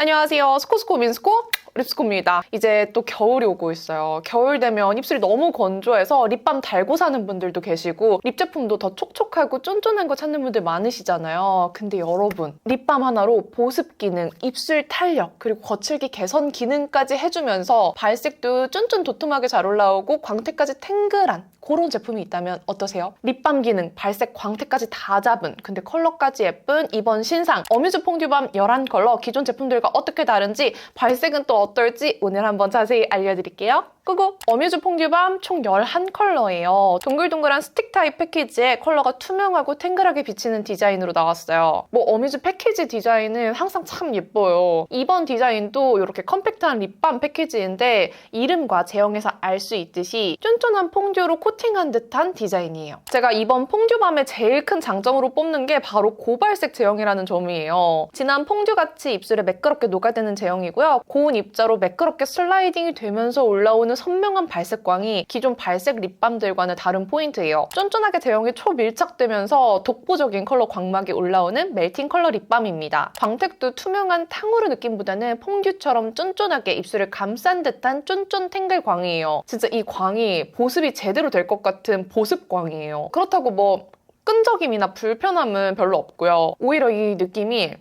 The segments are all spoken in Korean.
안녕하세요. 스코스코 민스코 립스코입니다. 이제 또 겨울이 오고 있어요. 겨울 되면 입술이 너무 건조해서 립밤 달고 사는 분들도 계시고 립 제품도 더 촉촉하고 쫀쫀한 거 찾는 분들 많으시잖아요. 근데 여러분, 립밤 하나로 보습 기능, 입술 탄력, 그리고 거칠기 개선 기능까지 해주면서 발색도 쫀쫀 도톰하게 잘 올라오고 광택까지 탱글한 그런 제품이 있다면 어떠세요? 립밤 기능, 발색, 광택까지 다 잡은 근데 컬러까지 예쁜 이번 신상 어뮤즈 퐁듀밤 11컬러 기존 제품들과 어떻게 다른지 발색은 또 어떨지 오늘 한번 자세히 알려드릴게요. 끄고! 어뮤즈 퐁듀밤 총 11컬러예요. 동글동글한 스틱 타입 패키지에 컬러가 투명하고 탱글하게 비치는 디자인으로 나왔어요. 어뮤즈 패키지 디자인은 항상 참 예뻐요. 이번 디자인도 이렇게 컴팩트한 립밤 패키지인데 이름과 제형에서 알 수 있듯이 쫀쫀한 퐁듀로 코팅한 듯한 디자인이에요. 제가 이번 퐁듀밤의 제일 큰 장점으로 뽑는 게 바로 고발색 제형이라는 점이에요. 진한 퐁듀같이 입술에 매끄럽게 녹아드는 제형이고요. 고운 입자로 매끄럽게 슬라이딩이 되면서 올라오는 선명한 발색광이 기존 발색 립밤들과는 다른 포인트예요. 쫀쫀하게 제형이 초밀착되면서 독보적인 컬러 광막이 올라오는 멜팅 컬러 립밤입니다. 광택도 투명한 탕후루 느낌보다는 퐁듀처럼 쫀쫀하게 입술을 감싼 듯한 쫀쫀 탱글 광이에요. 진짜 이 광이 보습이 제대로 될 것 같은 보습광이에요. 그렇다고 끈적임이나 불편함은 별로 없고요. 오히려 이 느낌이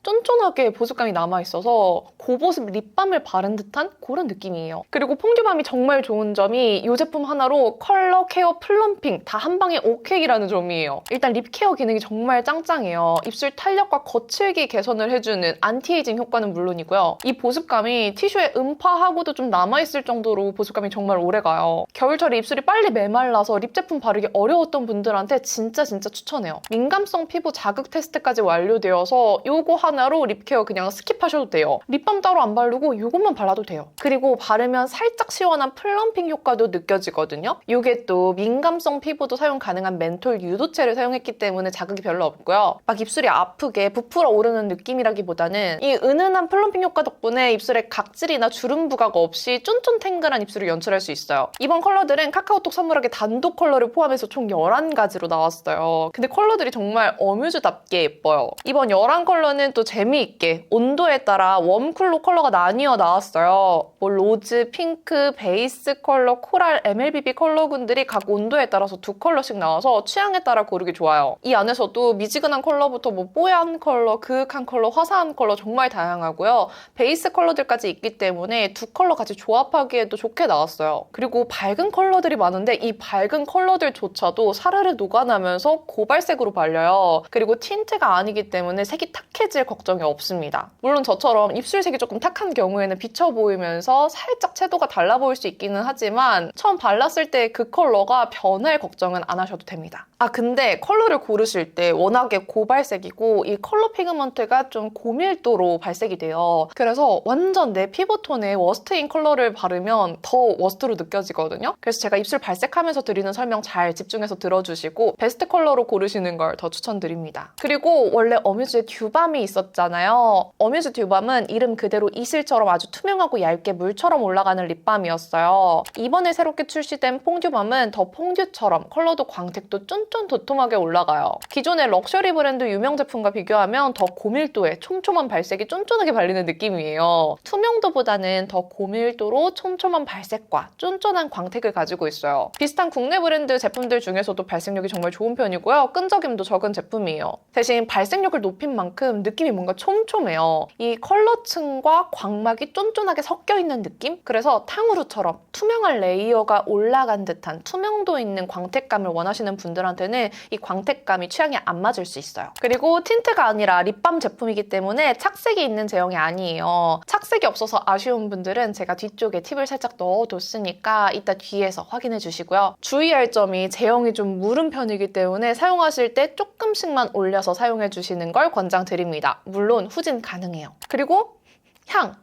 쫀쫀하게 보습감이 남아있어서 고보습 립밤을 바른 듯한 그런 느낌이에요. 그리고 퐁듀밤이 정말 좋은 점이 이 제품 하나로 컬러, 케어, 플럼핑 다 한 방에 오케이라는 점이에요. 일단 립 케어 기능이 정말 짱짱해요. 입술 탄력과 거칠기 개선을 해주는 안티에이징 효과는 물론이고요. 이 보습감이 티슈에 음파하고도 좀 남아있을 정도로 보습감이 정말 오래가요. 겨울철에 입술이 빨리 메말라서 립 제품 바르기 어려웠던 분들한테 진짜 추천해요. 민감성 피부 자극 테스트까지 완료되어서 요거 하나로 립 케어 그냥 스킵하셔도 돼요. 립밤 따로 안 바르고 이것만 발라도 돼요. 그리고 바르면 살짝 시원한 플럼핑 효과도 느껴지거든요. 이게 또 민감성 피부도 사용 가능한 멘톨 유도체를 사용했기 때문에 자극이 별로 없고요. 막 입술이 아프게 부풀어 오르는 느낌이라기보다는 이 은은한 플럼핑 효과 덕분에 입술에 각질이나 주름 부각 없이 쫀쫀 탱글한 입술을 연출할 수 있어요. 이번 컬러들은 카카오톡 선물하기 단독 컬러를 포함해서 총 11가지로 나왔어요. 근데 컬러들이 정말 어뮤즈답게 예뻐요. 이번 11컬러는 또 재미있게 온도에 따라 웜쿨로 컬러가 나뉘어 나왔어요. 로즈, 핑크, 베이스 컬러, 코랄, MLBB 컬러군들이 각 온도에 따라서 2컬러씩 나와서 취향에 따라 고르기 좋아요. 이 안에서도 미지근한 컬러부터 뽀얀 컬러, 그윽한 컬러, 화사한 컬러 정말 다양하고요. 베이스 컬러들까지 있기 때문에 2컬러 같이 조합하기에도 좋게 나왔어요. 그리고 밝은 컬러들이 많은데 이 밝은 컬러들조차도 사르르 녹아나면서 고발색으로 발려요. 그리고 틴트가 아니기 때문에 색이 탁해질 걱정이 없습니다. 물론 저처럼 입술색이 조금 탁한 경우에는 비쳐 보이면서 살짝 채도가 달라 보일 수 있기는 하지만 처음 발랐을 때 그 컬러가 변할 걱정은 안 하셔도 됩니다. 근데 컬러를 고르실 때 워낙에 고발색이고 이 컬러 피그먼트가 좀 고밀도로 발색이 돼요. 그래서 완전 내 피부톤에 워스트인 컬러를 바르면 더 워스트로 느껴지거든요. 그래서 제가 입술 발색하면서 드리는 설명 잘 집중해서 들어주시고 베스트 컬러로 고르시는 걸 더 추천드립니다. 그리고 원래 어뮤즈에 듀밤이 있었잖아요. 어뮤즈 듀밤은 이름 그대로 이슬처럼 아주 투명하고 얇게 물처럼 올라가는 립밤이었어요. 이번에 새롭게 출시된 퐁듀밤은 더 퐁듀처럼 컬러도 광택도 쫀쫀 도톰하게 올라가요. 기존의 럭셔리 브랜드 유명 제품과 비교하면 더 고밀도의 촘촘한 발색이 쫀쫀하게 발리는 느낌이에요. 투명도보다는 더 고밀도로 촘촘한 발색과 쫀쫀한 광택을 가지고 있어요. 비슷한 국내 브랜드 제품들 중에서도 발색력이 정말 좋은 편이고요. 끈적임도 적은 제품이에요. 대신 발색력을 높인 만큼 느낌이 뭔가 촘촘해요. 이 컬러층과 광막이 쫀쫀하게 섞여 있는 느낌? 그래서 탕후루처럼 투명한 레이어가 올라간 듯한 투명도 있는 광택감을 원하시는 분들한테는 이 광택감이 취향에 안 맞을 수 있어요. 그리고 틴트가 아니라 립밤 제품이기 때문에 착색이 있는 제형이 아니에요. 착색이 없어서 아쉬운 분들은 제가 뒤쪽에 팁을 살짝 넣어뒀으니까 이따 뒤에서 확인해 주시고요. 주의할 점이 제형이 좀 무른 편이기 때문에 사용하실 때 조금씩만 올려서 사용해 주시는 걸 권장드립니다. 물론 후진 가능해요. 그리고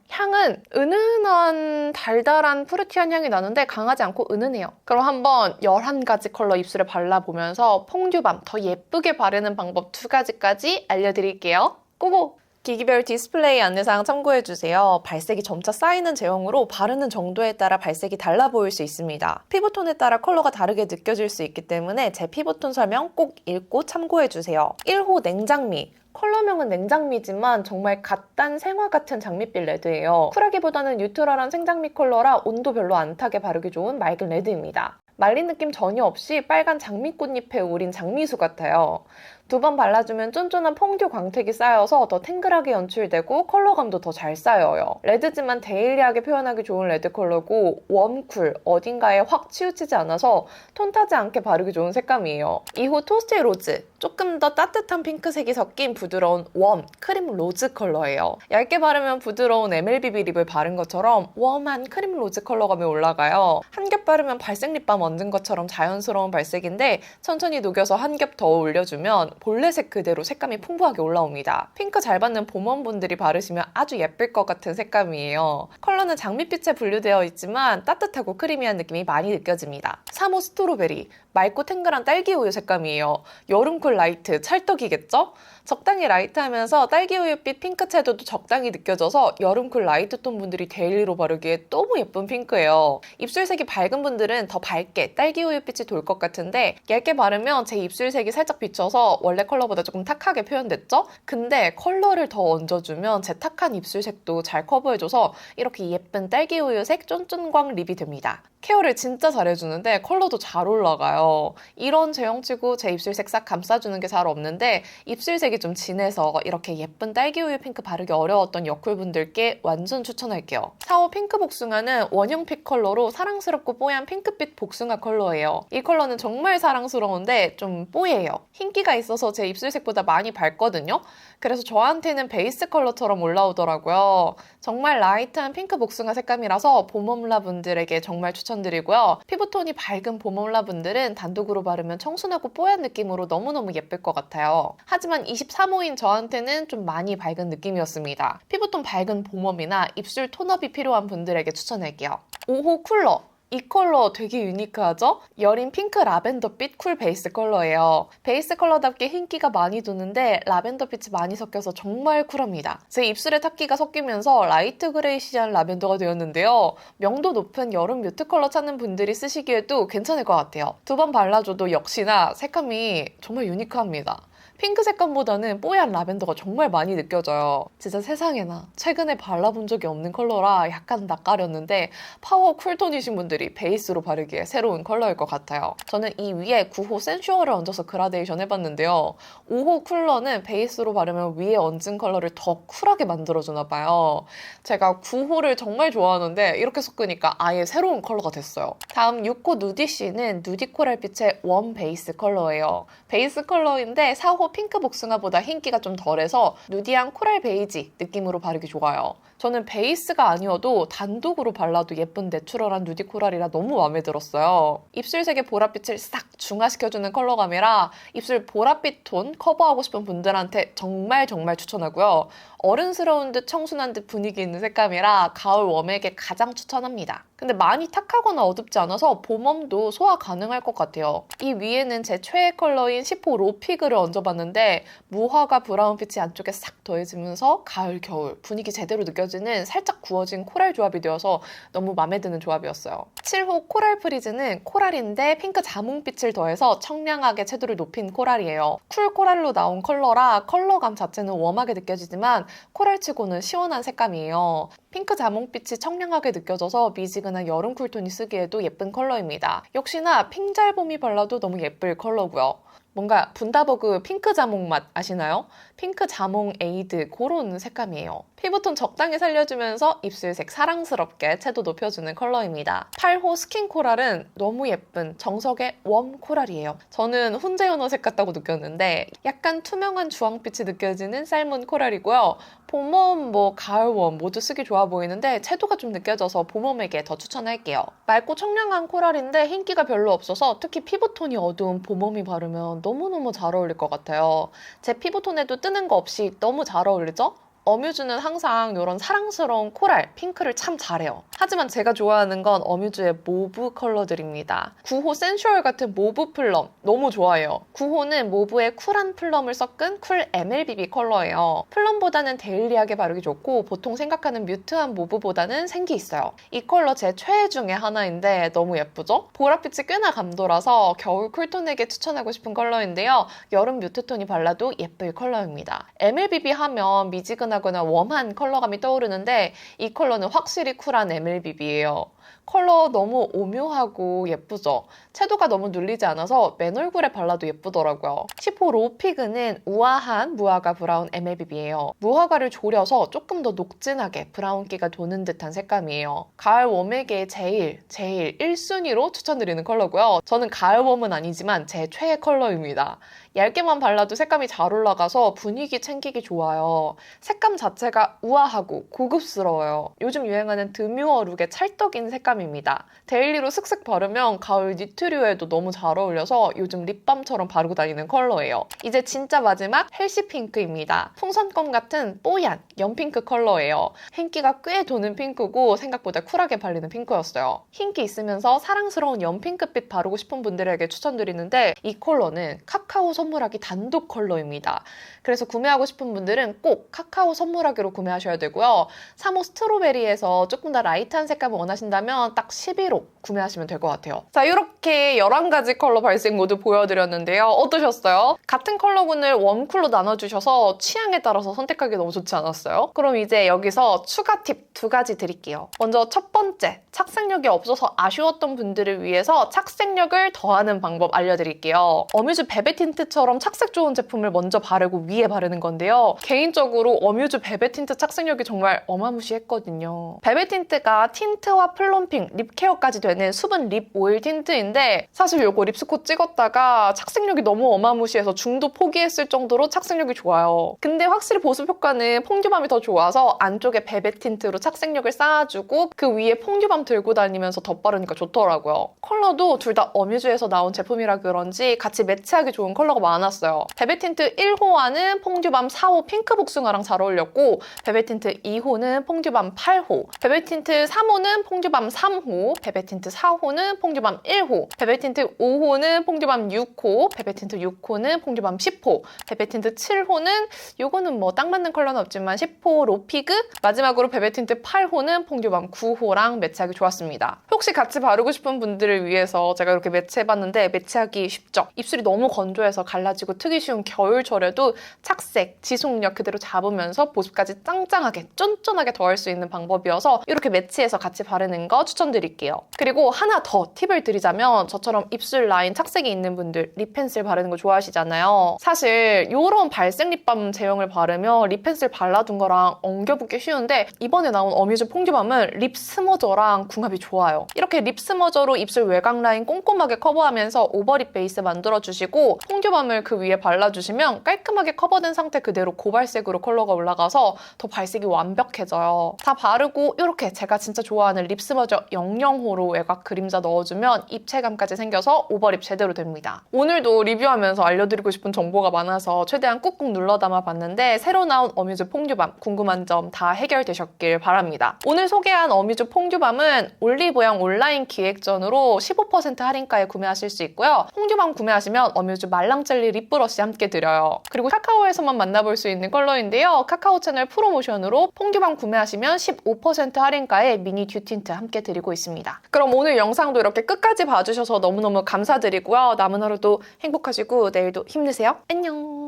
향은 은은한 달달한 프루티한 향이 나는데 강하지 않고 은은해요. 그럼 한번 11가지 컬러 입술에 발라보면서 퐁듀밤 더 예쁘게 바르는 방법 2가지까지 알려드릴게요. 고고! 기기별 디스플레이 안내사항 참고해주세요. 발색이 점차 쌓이는 제형으로 바르는 정도에 따라 발색이 달라 보일 수 있습니다. 피부톤에 따라 컬러가 다르게 느껴질 수 있기 때문에 제 피부톤 설명 꼭 읽고 참고해주세요. 1호 냉장미, 컬러명은 냉장미지만 정말 갓단 생화 같은 장밋빛 레드예요. 쿨하기보다는 뉴트럴한 생장미 컬러라 온도 별로 안 타게 바르기 좋은 맑은 레드입니다. 말린 느낌 전혀 없이 빨간 장미꽃잎에 우린 장미수 같아요. 2번 발라주면 쫀쫀한 퐁듀 광택이 쌓여서 더 탱글하게 연출되고 컬러감도 더 잘 쌓여요. 레드지만 데일리하게 표현하기 좋은 레드 컬러고 웜쿨, 어딘가에 확 치우치지 않아서 톤 타지 않게 바르기 좋은 색감이에요. 이후 토스트 로즈, 조금 더 따뜻한 핑크색이 섞인 부드러운 웜, 크림 로즈 컬러예요. 얇게 바르면 부드러운 MLBB 립을 바른 것처럼 웜한 크림 로즈 컬러감이 올라가요. 한 겹 바르면 발색 립밤 얹은 것처럼 자연스러운 발색인데 천천히 녹여서 한 겹 더 올려주면 본래색 그대로 색감이 풍부하게 올라옵니다. 핑크 잘 받는 봄원분들이 바르시면 아주 예쁠 것 같은 색감이에요. 컬러는 장밋빛에 분류되어 있지만 따뜻하고 크리미한 느낌이 많이 느껴집니다. 3호 스트로베리, 맑고 탱글한 딸기우유 색감이에요. 여름쿨 라이트, 찰떡이겠죠? 적당히 라이트하면서 딸기우유빛 핑크 채도도 적당히 느껴져서 여름쿨 라이트톤 분들이 데일리로 바르기에 너무 예쁜 핑크예요. 입술색이 밝은 분들은 더 밝게 딸기우유빛이 돌 것 같은데 얇게 바르면 제 입술색이 살짝 비쳐서 원래 컬러보다 조금 탁하게 표현됐죠? 근데 컬러를 더 얹어주면 제 탁한 입술색도 잘 커버해줘서 이렇게 예쁜 딸기우유색 쫀쫀광 립이 됩니다. 케어를 진짜 잘해주는데 컬러도 잘 올라가요. 이런 제형치고 제 입술색 싹 감싸주는 게 잘 없는데 입술색이 좀 진해서 이렇게 예쁜 딸기우유 핑크 바르기 어려웠던 여쿨분들께 완전 추천할게요. 4호 핑크 복숭아는 원형픽 컬러로 사랑스럽고 뽀얀 핑크빛 복숭아 컬러예요. 이 컬러는 정말 사랑스러운데 좀 뽀예요. 흰기가 있어서 제 입술색보다 많이 밝거든요. 그래서 저한테는 베이스 컬러처럼 올라오더라고요. 정말 라이트한 핑크 복숭아 색감이라서 봄웜라 분들에게 정말 추천드리고요. 피부톤이 밝은 봄웜라 분들은 단독으로 바르면 청순하고 뽀얀 느낌으로 너무너무 예쁠 것 같아요. 하지만 23호인 저한테는 좀 많이 밝은 느낌이었습니다. 피부톤 밝은 봄웜이나 입술 톤업이 필요한 분들에게 추천할게요. 5호 쿨러. 이 컬러 되게 유니크하죠? 여린 핑크 라벤더빛 쿨 베이스 컬러예요. 베이스 컬러답게 흰기가 많이 도는데 라벤더빛이 많이 섞여서 정말 쿨합니다. 제 입술에 탁기가 섞이면서 라이트 그레이시한 라벤더가 되었는데요. 명도 높은 여름 뮤트 컬러 찾는 분들이 쓰시기에도 괜찮을 것 같아요. 2번 발라줘도 역시나 색감이 정말 유니크합니다. 핑크 색감보다는 뽀얀 라벤더가 정말 많이 느껴져요. 진짜 세상에나 최근에 발라본 적이 없는 컬러라 약간 낯가렸는데 파워 쿨톤이신 분들이 베이스로 바르기에 새로운 컬러일 것 같아요. 저는 이 위에 9호 센슈얼을 얹어서 그라데이션 해봤는데요. 5호 쿨러는 베이스로 바르면 위에 얹은 컬러를 더 쿨하게 만들어주나 봐요. 제가 9호를 정말 좋아하는데 이렇게 섞으니까 아예 새로운 컬러가 됐어요. 다음 6호 누디씨는 누디 코랄빛의 웜 베이스 컬러예요. 베이스 컬러인데 4호 핑크 복숭아보다 흰기가 좀 덜해서 누디한 코랄 베이지 느낌으로 바르기 좋아요. 저는 베이스가 아니어도 단독으로 발라도 예쁜 내추럴한 누디 코랄이라 너무 마음에 들었어요. 입술색의 보랏빛을 싹 중화시켜주는 컬러감이라 입술 보랏빛 톤 커버하고 싶은 분들한테 정말 추천하고요. 어른스러운 듯 청순한 듯 분위기 있는 색감이라 가을 웜에게 가장 추천합니다. 근데 많이 탁하거나 어둡지 않아서 봄웜도 소화 가능할 것 같아요. 이 위에는 제 최애 컬러인 10호 로피그를 얹어봤는데 무화과 브라운빛이 안쪽에 싹 더해지면서 가을 겨울 분위기 제대로 느껴지는 살짝 구워진 코랄 조합이 되어서 너무 마음에 드는 조합이었어요. 7호 코랄 프리즈는 코랄인데 핑크 자몽빛을 더해서 청량하게 채도를 높인 코랄이에요. 쿨 코랄로 나온 컬러라 컬러감 자체는 웜하게 느껴지지만 코랄치고는 시원한 색감이에요. 핑크 자몽빛이 청량하게 느껴져서 미지근한 여름 쿨톤이 쓰기에도 예쁜 컬러입니다. 역시나 핑잘봄이 발라도 너무 예쁠 컬러고요. 뭔가 분다버그 핑크 자몽 맛 아시나요? 핑크 자몽 에이드 그런 색감이에요. 피부톤 적당히 살려주면서 입술색 사랑스럽게 채도 높여주는 컬러입니다. 8호 스킨 코랄은 너무 예쁜 정석의 웜 코랄이에요. 저는 훈제 연어색 같다고 느꼈는데 약간 투명한 주황빛이 느껴지는 삶은 코랄이고요. 봄웜, 가을웜 모두 쓰기 좋아 보이는데 채도가 좀 느껴져서 봄웜에게 더 추천할게요. 맑고 청량한 코랄인데 흰기가 별로 없어서 특히 피부톤이 어두운 봄웜이 바르면 너무너무 잘 어울릴 것 같아요. 제 피부톤에도 뜨는 거 없이 너무 잘 어울리죠? 어뮤즈는 항상 이런 사랑스러운 코랄, 핑크를 참 잘해요. 하지만 제가 좋아하는 건 어뮤즈의 모브 컬러들입니다. 9호 센슈얼 같은 모브 플럼 너무 좋아해요. 9호는 모브의 쿨한 플럼을 섞은 쿨 MLBB 컬러예요. 플럼보다는 데일리하게 바르기 좋고 보통 생각하는 뮤트한 모브보다는 생기 있어요. 이 컬러 제 최애 중에 하나인데 너무 예쁘죠? 보랏빛이 꽤나 감도라서 겨울 쿨톤에게 추천하고 싶은 컬러인데요. 여름 뮤트톤이 발라도 예쁠 컬러입니다. MLBB 하면 미지근하거나 웜한 컬러감이 떠오르는데 이 컬러는 확실히 쿨한 MLBB예요. 컬러 너무 오묘하고 예쁘죠? 채도가 너무 눌리지 않아서 맨 얼굴에 발라도 예쁘더라고요. 10호 로피그는 우아한 무화과 브라운 MLBB예요. 무화과를 졸여서 조금 더 녹진하게 브라운기가 도는 듯한 색감이에요. 가을 웜에게 제일 1순위로 추천드리는 컬러고요. 저는 가을 웜은 아니지만 제 최애 컬러입니다. 얇게만 발라도 색감이 잘 올라가서 분위기 챙기기 좋아요. 색감 자체가 우아하고 고급스러워요. 요즘 유행하는 드뮤어 룩의 찰떡인 색감입니다. 데일리로 슥슥 바르면 가을 니트류에도 너무 잘 어울려서 요즘 립밤처럼 바르고 다니는 컬러예요. 이제 진짜 마지막 헬시 핑크입니다. 풍선껌 같은 뽀얀 연핑크 컬러예요. 흰기가 꽤 도는 핑크고 생각보다 쿨하게 발리는 핑크였어요. 흰기 있으면서 사랑스러운 연핑크빛 바르고 싶은 분들에게 추천드리는데 이 컬러는 카카오 선물하기 단독 컬러입니다. 그래서 구매하고 싶은 분들은 꼭 카카오 선물하기로 구매하셔야 되고요. 3호 스트로베리에서 조금 더 라이트한 색감을 원하신다면 딱 11호 구매하시면 될 것 같아요. 자, 이렇게 11가지 컬러 발색 모두 보여드렸는데요. 어떠셨어요? 같은 컬러군을 웜쿨로 나눠주셔서 취향에 따라서 선택하기 너무 좋지 않았어요? 그럼 이제 여기서 추가 팁 2가지 드릴게요. 먼저 첫 번째, 착색력이 없어서 아쉬웠던 분들을 위해서 착색력을 더하는 방법 알려드릴게요. 어뮤즈 베베 틴트처럼 착색 좋은 제품을 먼저 바르고 위에 바르는 건데요. 개인적으로 어뮤즈 베베 틴트 착색력이 정말 어마무시했거든요. 베베 틴트가 틴트와 플럼핑, 립 케어까지 되는 수분 립 오일 틴트인데 사실 이거 립스콧 찍었다가 착색력이 너무 어마무시해서 중도 포기했을 정도로 착색력이 좋아요. 근데 확실히 보습 효과는 퐁듀밤이 더 좋아서 안쪽에 베베 틴트로 착색력을 쌓아주고 그 위에 퐁듀밤 들고 다니면서 덧바르니까 좋더라고요. 컬러도 둘 다 어뮤즈에서 나온 제품이라 그런지 같이 매치하기 좋은 컬러가 많았어요. 베베 틴트 1호와는 퐁듀밤 4호 핑크 복숭아랑 잘 어울렸고 베베 틴트 2호는 퐁듀밤 8호, 베베 틴트 3호는 퐁듀밤 3호, 베베 틴트 4호는 퐁듀밤 1호, 베베 틴트 5호는 퐁듀밤 6호, 베베 틴트 6호는 퐁듀밤 10호, 베베 틴트 7호는 요거는 뭐 딱 맞는 컬러는 없지만 10호 로피그, 마지막으로 베베 틴트 8호는 퐁듀밤 9호랑 매치하기 좋았습니다. 혹시 같이 바르고 싶은 분들을 위해서 제가 이렇게 매치해봤는데 매치하기 쉽죠? 입술이 너무 건조해서 갈라지고 트기 쉬운 겨울철에도 착색, 지속력 그대로 잡으면서 보습까지 짱짱하게 쫀쫀하게 더할 수 있는 방법이어서 이렇게 매치해서 같이 바르는 거 추천드릴게요. 그리고 하나 더 팁을 드리자면 저처럼 입술 라인 착색이 있는 분들 립펜슬 바르는 거 좋아하시잖아요. 사실 이런 발색 립밤 제형을 바르면 립펜슬 발라둔 거랑 엉겨붙기 쉬운데 이번에 나온 어뮤즈 퐁듀밤은 립 스머저랑 궁합이 좋아요. 이렇게 립 스머저로 입술 외곽 라인 꼼꼼하게 커버하면서 오버립 베이스 만들어주시고 퐁듀밤을 그 위에 발라주시면 깔끔하게 커버된 상태 그대로 고발색으로 컬러가 올라가서 더 발색이 완벽해져요. 다 바르고 이렇게 제가 진짜 좋아하는 립 스머저 00호로 외곽 그림자 넣어주면 입체감까지 생겨서 오버립 제대로 됩니다. 오늘도 리뷰하면서 알려드리고 싶은 정보가 많아서 최대한 꾹꾹 눌러 담아봤는데 새로 나온 어뮤즈 퐁듀밤 궁금한 점 다 해결되셨길 바랍니다. 오늘 소개한 어뮤즈 퐁듀밤은 올리브영 온라인 기획전으로 15% 할인가에 구매하실 수 있고요. 퐁듀밤 구매하시면 어뮤즈 말랑젤리 립브러쉬 함께 드려요. 그리고 카카오에서만 만나볼 수 있는 컬러인데요. 카카오 채널 프로모션으로 퐁듀밤 구매하시면 15% 할인가에 미니 듀 틴트 함께 드리고 있습니다. 그럼 오늘 영상도 이렇게 끝까지 봐주셔서 너무너무 감사드리고요. 남은 하루도 행복하시고 내일도 힘내세요. 안녕!